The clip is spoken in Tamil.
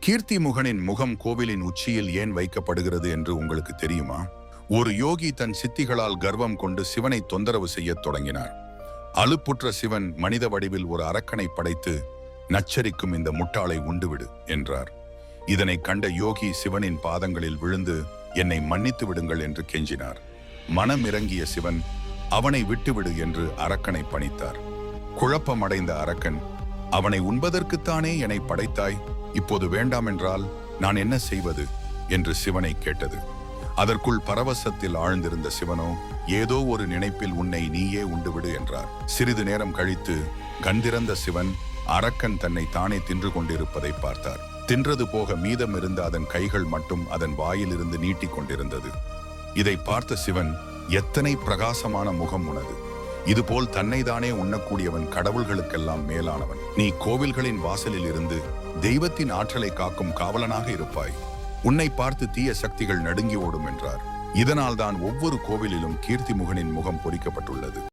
கீர்த்திமுகனின் முகம் கோவிலின் உச்சியில் ஏன் வைக்கப்படுகிறது என்று உங்களுக்கு தெரியுமா? ஒரு யோகி தன் சித்திகளால் கர்வம் கொண்டு சிவனை தொந்தரவு செய்யத் தொடங்கினார். அலுப்புற்ற சிவன் மனித வடிவில் ஒரு அரக்கனை படைத்து, நச்சரிக்கும் இந்த முட்டாளை உண்டுவிடு என்றார். இதனை கண்ட யோகி சிவனின் பாதங்களில் விழுந்து, என்னை மன்னித்து விடுங்கள் என்று கெஞ்சினார். மனம் இறங்கிய சிவன், அவனை விட்டுவிடு என்று அரக்கனை பணித்தார். குழப்பமடைந்த அரக்கன், அவனை உண்பதற்குத்தானே என்னை படைத்தாய், இப்போது வேண்டாம் என்றால் நான் என்ன செய்வது என்று சிவனை கேட்டது. அதற்குள் பரவசத்தில் ஆழ்ந்திருந்த சிவனோ, ஏதோ ஒரு நினைப்பில் உன்னை நீயே உண்டுவிடு என்றார். சிறிது நேரம் கழித்து கண்திறந்த சிவன் அரக்கன் தன்னை தானே தின்று கொண்டிருப்பதை பார்த்தார். தின்றது போக மீதம் இருந்த அதன் கைகள் மட்டும் அதன் வாயிலிருந்து நீட்டிக் கொண்டிருந்தது. இதை பார்த்த சிவன், எத்தனை பிரகாசமான முகம் உனது! இதுபோல் தன்னை தானே உண்ணக்கூடியவன் கடவுள்களுக்கெல்லாம் மேலானவன். நீ கோவில்களின் வாசலில் இருந்து தெய்வத்தின் ஆற்றலை காக்கும் காவலனாக இருப்பாய். உன்னை பார்த்து தீய சக்திகள் நடுங்கி ஓடும் என்றார். இதனால்தான் ஒவ்வொரு கோவிலிலும் கீர்த்திமுகனின் முகம் பொறிக்கப்பட்டுள்ளது.